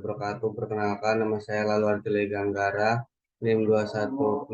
wabarakatuh. Perkenalkan, nama saya Lalu Artile Ganggara, NIM 2101080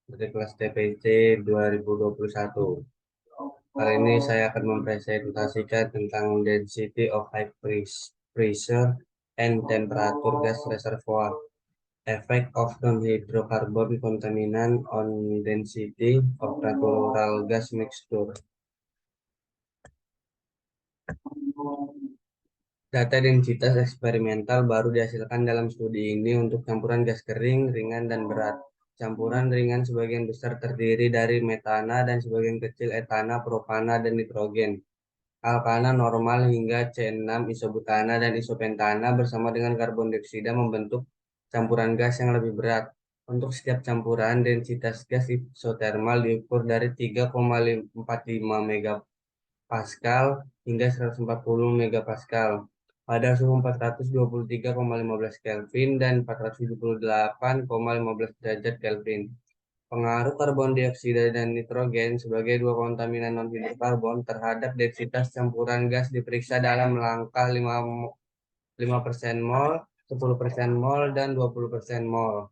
dari kelas TPC 2021. Kali ini saya akan mempresentasikan tentang density of high pressure and temperature gas reservoir, effect of non-hydrocarbon contaminant on density of natural gas mixture. Data densitas eksperimental baru dihasilkan dalam studi ini untuk campuran gas kering, ringan, dan berat. Campuran ringan sebagian besar terdiri dari metana dan sebagian kecil etana, propana, dan nitrogen. Alkana normal hingga C6 isobutana dan isopentana bersama dengan karbon dioksida membentuk campuran gas yang lebih berat. Untuk setiap campuran, densitas gas isotermal diukur dari 3,45 megapascal hingga 140 megapascal pada suhu 423,15 Kelvin dan 478,15 derajat Kelvin. Pengaruh karbon dioksida dan nitrogen sebagai dua kontaminan non-hidrokarbon terhadap densitas campuran gas diperiksa dalam langkah 5% mol, 10% mol, dan 20% mol.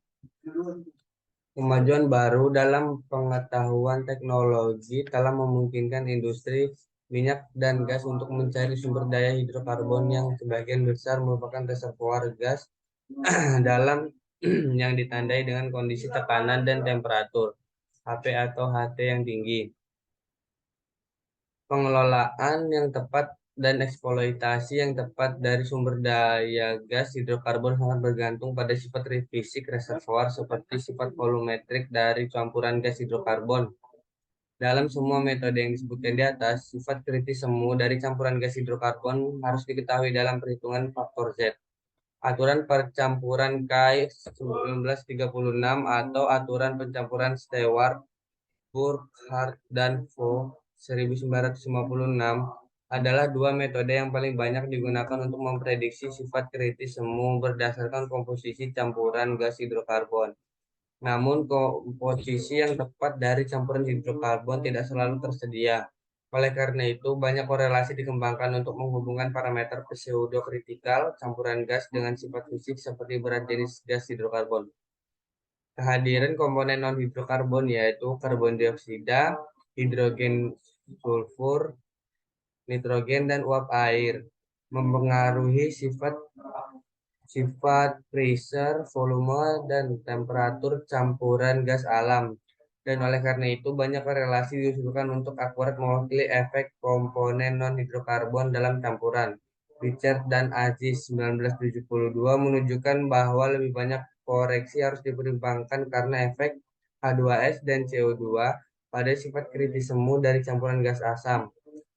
Kemajuan baru dalam pengetahuan teknologi telah memungkinkan industri minyak dan gas untuk mencari sumber daya hidrokarbon yang sebagian besar merupakan reservoir gas dalam yang ditandai dengan kondisi tekanan dan temperatur HP atau HT yang tinggi. Pengelolaan yang tepat dan eksploitasi yang tepat dari sumber daya gas hidrokarbon sangat bergantung pada sifat fisik reservoir seperti sifat volumetrik dari campuran gas hidrokarbon. Dalam semua metode yang disebutkan di atas, sifat kritis semu dari campuran gas hidrokarbon harus diketahui dalam perhitungan faktor Z. Aturan percampuran Kai 1936 atau aturan pencampuran Stewart, Burkhardt, dan Vogt 1956 adalah dua metode yang paling banyak digunakan untuk memprediksi sifat kritis semu berdasarkan komposisi campuran gas hidrokarbon. Namun, komposisi yang tepat dari campuran hidrokarbon tidak selalu tersedia. Oleh karena itu, banyak korelasi dikembangkan untuk menghubungkan parameter pseudo-kritikal campuran gas dengan sifat fisik seperti berat jenis gas hidrokarbon. Kehadiran komponen non-hidrokarbon yaitu karbon dioksida, hidrogen sulfur, nitrogen, dan uap air mempengaruhi sifat pressure, volume, dan temperatur campuran gas alam. Dan oleh karena itu, banyak relasi diusulkan untuk akurat mewakili efek komponen non-hidrokarbon dalam campuran. Richard dan Aziz 1972 menunjukkan bahwa lebih banyak koreksi harus dipertimbangkan karena efek H2S dan CO2 pada sifat kritis semu dari campuran gas asam.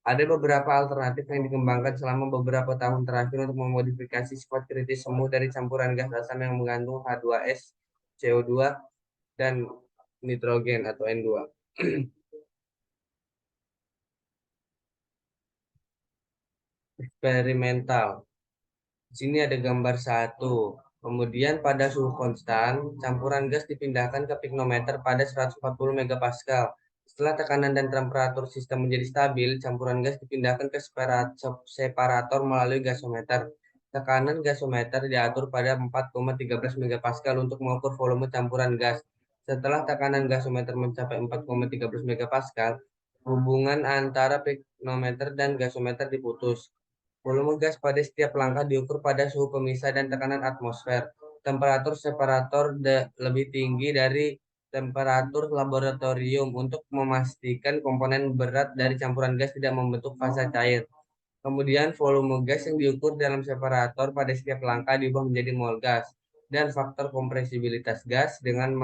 Ada beberapa alternatif yang dikembangkan selama beberapa tahun terakhir untuk memodifikasi sifat kritis semu dari campuran gas asam yang mengandung H2S, CO2, dan nitrogen atau N2. Eksperimental. Di sini ada gambar satu. Kemudian pada suhu konstan, campuran gas dipindahkan ke piknometer pada 140 megapascal. Setelah tekanan dan temperatur sistem menjadi stabil, campuran gas dipindahkan ke separator melalui gasometer. Tekanan gasometer diatur pada 4,13 megapascal untuk mengukur volume campuran gas. Setelah tekanan gasometer mencapai 4,13 megapascal, hubungan antara piknometer dan gasometer diputus. Volume gas pada setiap langkah diukur pada suhu pemisah dan tekanan atmosfer. Temperatur separator lebih tinggi dari temperatur laboratorium untuk memastikan komponen berat dari campuran gas tidak membentuk fasa cair. Kemudian volume gas yang diukur dalam separator pada setiap langkah diubah menjadi mol gas. Dan faktor kompresibilitas gas dengan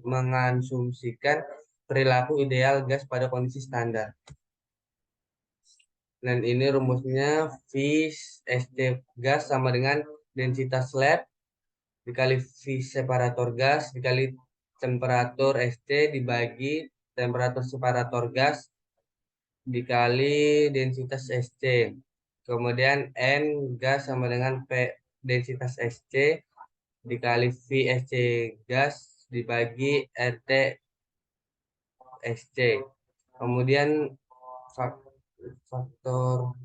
mengasumsikan perilaku ideal gas pada kondisi standar. Dan ini rumusnya V ST gas sama dengan densitas lab dikali V separator gas dikali temperatur ST dibagi temperatur separator gas dikali densitas SC. Kemudian N gas sama dengan P densitas SC dikali V SC gas dibagi RT SC. Kemudian faktor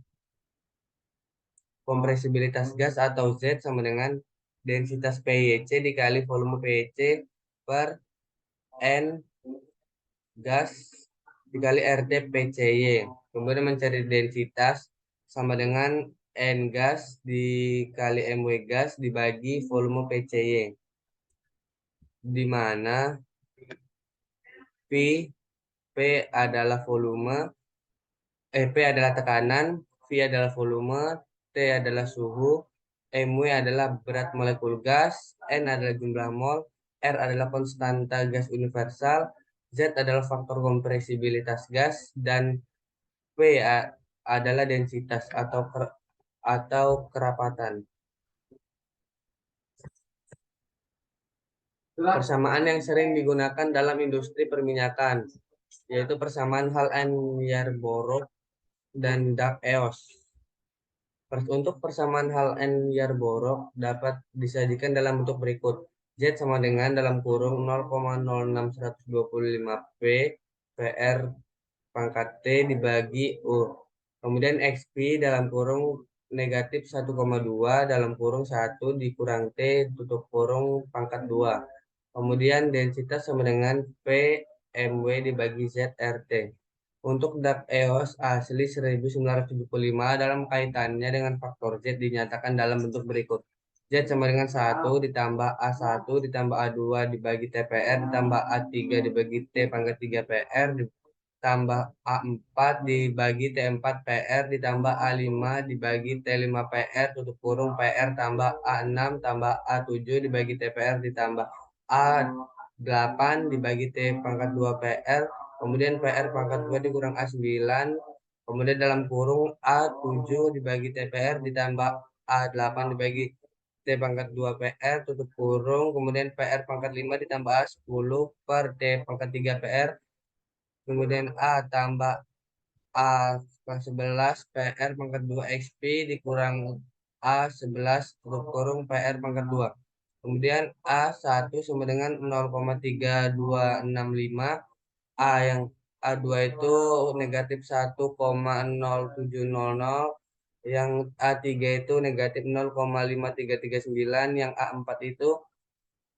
kompresibilitas gas atau Z sama dengan densitas PYC dikali volume PYC per N gas dikali RT PCY. Kemudian mencari densitas sama dengan N gas dikali MW gas dibagi volume PCY. Di mana P adalah volume, P adalah tekanan, V adalah volume, T adalah suhu, MW adalah berat molekul gas, N adalah jumlah mol, R adalah konstanta gas universal, Z adalah faktor kompresibilitas gas, dan P adalah densitas atau kerapatan. Persamaan yang sering digunakan dalam industri perminyakan, yaitu persamaan Hall-Ann-Yarborough dan Duck-Eos. Untuk persamaan Hall-Ann-Yarborough dapat disajikan dalam bentuk berikut. Z sama dengan dalam kurung 0,06125 P PR pangkat T dibagi U. Kemudian XP dalam kurung negatif 1,2 dalam kurung 1 dikurang T tutup kurung pangkat 2. Kemudian densitas sama dengan P MW dibagi Z RT. Untuk DAP EOS asli 1975 dalam kaitannya dengan faktor Z dinyatakan dalam bentuk berikut. Z sama dengan 1 ditambah A1 ditambah A2 dibagi TPR ditambah A3 dibagi T pangkat 3 PR ditambah A4 dibagi T4 PR ditambah A5 dibagi T5 PR tutup kurung PR tambah A6 tambah A7 dibagi TPR ditambah A8 dibagi T pangkat 2 PR, kemudian PR pangkat 2 dikurang A9, kemudian dalam kurung A7 dibagi TPR ditambah A8 dibagi T pangkat 2 PR tutup kurung, kemudian PR pangkat 5 ditambah A10 per T pangkat 3 PR, kemudian A tambah A11 PR pangkat 2 XP dikurang A11 tutup kurung PR pangkat 2. Kemudian A1 sama dengan 0,3265. Yang A2 itu negatif 1,0700. Yang A3 itu negatif 0,5339. Yang A4 itu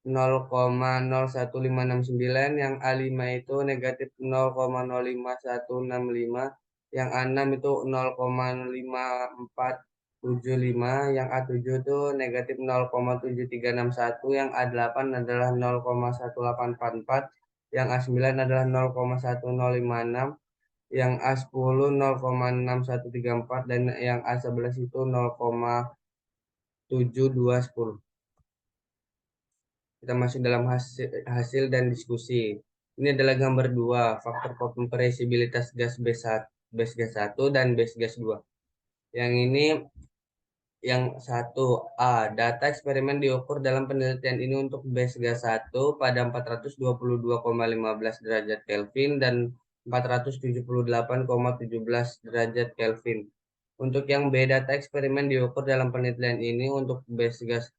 0,01569, yang A5 itu negatif 0,05165, yang A6 itu 0,5475, yang A7 itu negatif 0,7361, yang A8 adalah 0,1844, yang A9 adalah 0,1056, yang A10 0,6134, dan yang A11 itu 0,7210. Kita masuk dalam hasil dan diskusi. Ini adalah gambar 2, faktor kompresibilitas gas base gas 1 dan base gas 2. Yang ini yang 1A, data eksperimen diukur dalam penelitian ini untuk base gas 1 pada 422,15 derajat Kelvin dan 478,17 derajat Kelvin. Untuk yang B, data eksperimen diukur dalam penelitian ini untuk base gas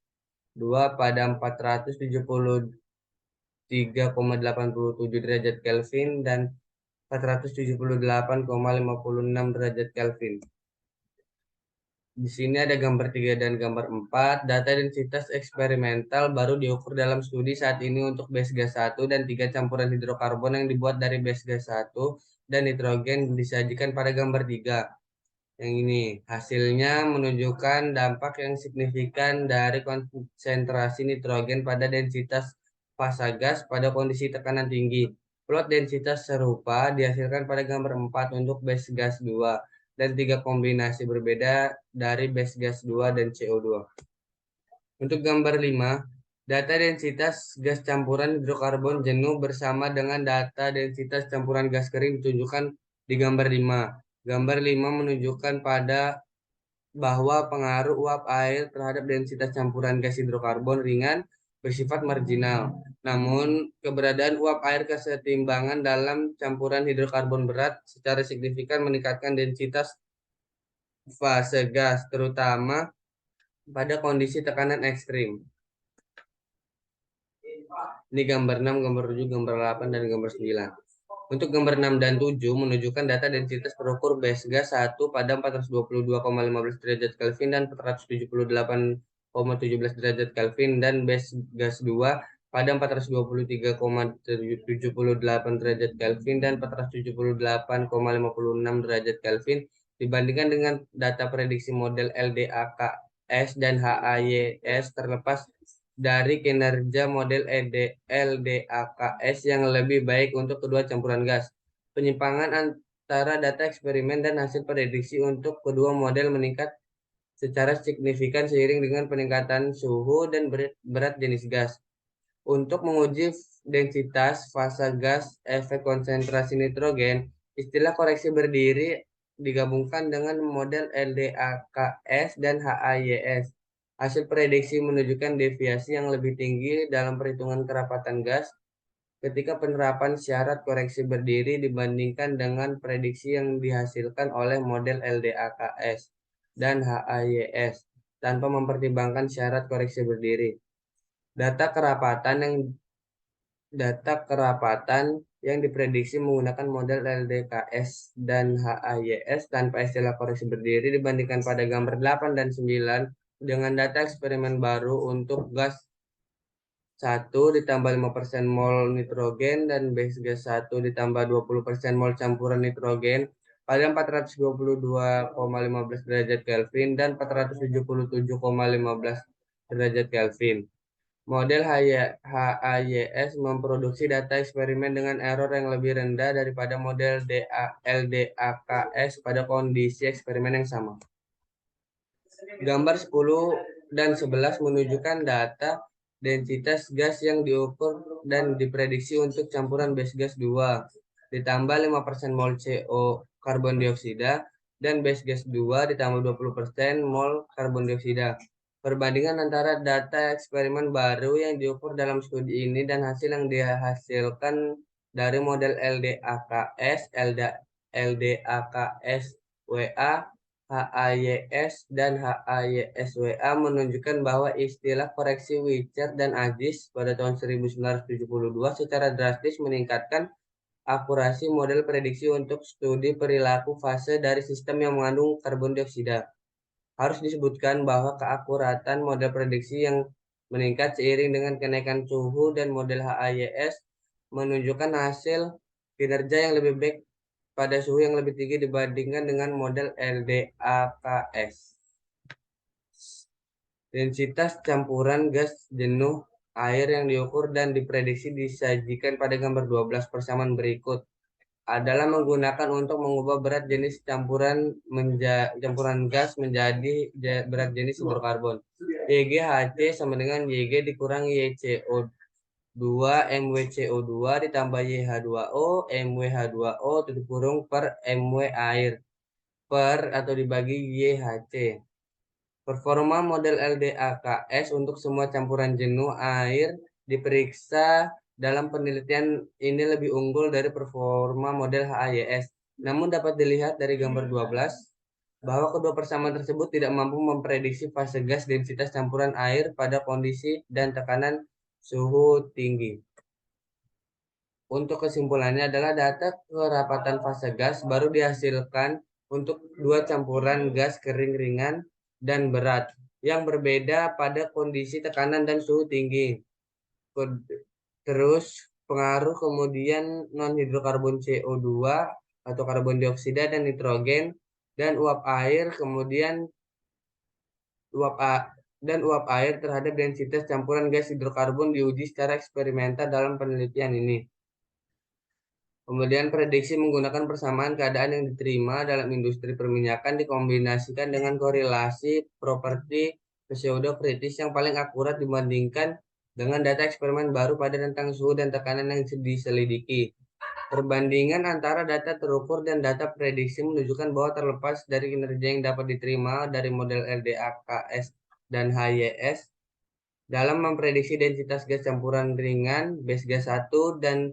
2 pada 473,87 derajat Kelvin dan 478,56 derajat Kelvin. Di sini ada gambar 3 dan gambar 4. Data densitas eksperimental baru diukur dalam studi saat ini untuk base gas 1 dan 3 campuran hidrokarbon yang dibuat dari base gas 1 dan nitrogen disajikan pada gambar 3. Yang ini hasilnya menunjukkan dampak yang signifikan dari konsentrasi nitrogen pada densitas fasa gas pada kondisi tekanan tinggi. Plot densitas serupa dihasilkan pada gambar 4 untuk base gas 2 dan 3 kombinasi berbeda dari base gas 2 dan CO2. Untuk gambar 5, data densitas gas campuran hidrokarbon jenuh bersama dengan data densitas campuran gas kering ditunjukkan di gambar 5. Gambar 5 menunjukkan bahwa pengaruh uap air terhadap densitas campuran gas hidrokarbon ringan bersifat marginal. Namun, keberadaan uap air kesetimbangan dalam campuran hidrokarbon berat secara signifikan meningkatkan densitas fase gas, terutama pada kondisi tekanan ekstrim. Ini gambar 6, gambar 7, gambar 8, dan gambar 9. Untuk gambar 6 dan 7 menunjukkan data densitas terukur base gas 1 pada 422,15 derajat Kelvin dan 478,17 derajat Kelvin dan base gas 2 pada 423,78 derajat Kelvin dan 478,56 derajat Kelvin dibandingkan dengan data prediksi model LDAKS dan HAYS terlepas dari kinerja model LDAKS yang lebih baik untuk kedua campuran gas. Penyimpangan antara data eksperimen dan hasil prediksi untuk kedua model meningkat secara signifikan seiring dengan peningkatan suhu dan berat jenis gas. Untuk menguji densitas fase gas efek konsentrasi nitrogen, istilah koreksi berdiri digabungkan dengan model LDAKS dan HAYS. Hasil prediksi menunjukkan deviasi yang lebih tinggi dalam perhitungan kerapatan gas ketika penerapan syarat koreksi berdiri dibandingkan dengan prediksi yang dihasilkan oleh model LDAKS dan HAYS tanpa mempertimbangkan syarat koreksi berdiri. Data kerapatan yang diprediksi menggunakan model LDKS dan HAYS tanpa istilah koreksi berdiri dibandingkan pada gambar 8 dan 9 dengan data eksperimen baru untuk gas 1 ditambah 5% mol nitrogen dan base gas 1 ditambah 20% mol campuran nitrogen pada 422,15 derajat Kelvin dan 477,15 derajat Kelvin. Model HAYS memproduksi data eksperimen dengan error yang lebih rendah daripada model LDAKS pada kondisi eksperimen yang sama. Gambar 10 dan 11 menunjukkan data densitas gas yang diukur dan diprediksi untuk campuran base gas 2 ditambah 5% mol CO karbon dioksida dan base gas 2 ditambah 20% mol karbon dioksida. Perbandingan antara data eksperimen baru yang diukur dalam studi ini dan hasil yang dihasilkan dari model LDAKS, LDAKS WA, HAYS, dan HAYSWA menunjukkan bahwa istilah koreksi Wicher dan Aziz pada tahun 1972 secara drastis meningkatkan akurasi model prediksi untuk studi perilaku fase dari sistem yang mengandung karbon dioksida. Harus disebutkan bahwa keakuratan model prediksi yang meningkat seiring dengan kenaikan suhu dan model HAYS menunjukkan hasil kinerja yang lebih baik pada suhu yang lebih tinggi dibandingkan dengan model LDAKS. Densitas campuran gas jenuh air yang diukur dan diprediksi disajikan pada gambar 12 persamaan berikut adalah menggunakan untuk mengubah berat jenis campuran gas menjadi berat jenis hidrokarbon. YGHC sama dengan YG dikurangi YCO2 MwCO2 ditambah YH2O MwH2O tutup kurung per Mw air per atau dibagi YHC. Performa model LDAKS untuk semua campuran jenuh air diperiksa dalam penelitian ini lebih unggul dari performa model HAYS. Namun dapat dilihat dari gambar 12 bahwa kedua persamaan tersebut tidak mampu memprediksi fase gas densitas campuran air pada kondisi dan tekanan suhu tinggi. Untuk kesimpulannya adalah data kerapatan fase gas baru dihasilkan untuk dua campuran gas kering ringan dan berat yang berbeda pada kondisi tekanan dan suhu tinggi. Terus pengaruh kemudian non-hidrokarbon CO2 atau karbon dioksida dan nitrogen dan uap air uap air terhadap densitas campuran gas hidrokarbon diuji secara eksperimental dalam penelitian ini. Kemudian prediksi menggunakan persamaan keadaan yang diterima dalam industri perminyakan dikombinasikan dengan korelasi properti pseudokritis yang paling akurat dibandingkan dengan data eksperimen baru pada tentang suhu dan tekanan yang diselidiki. Perbandingan antara data terukur dan data prediksi menunjukkan bahwa terlepas dari kinerja yang dapat diterima dari model LDAKS dan HYS dalam memprediksi densitas gas campuran ringan, base gas 1, dan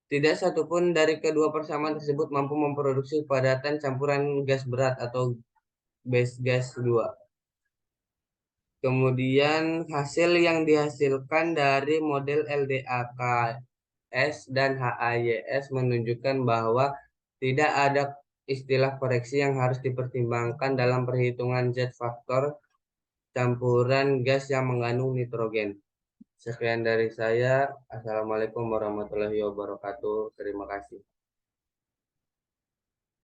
tidak satupun dari kedua persamaan tersebut mampu memproduksi kepadatan campuran gas berat atau base gas 2. Kemudian hasil yang dihasilkan dari model LDAKS HAYS dan HAYS menunjukkan bahwa tidak ada istilah koreksi yang harus dipertimbangkan dalam perhitungan Z faktor campuran gas yang mengandung nitrogen. Sekian dari saya. Assalamualaikum warahmatullahi wabarakatuh. Terima kasih.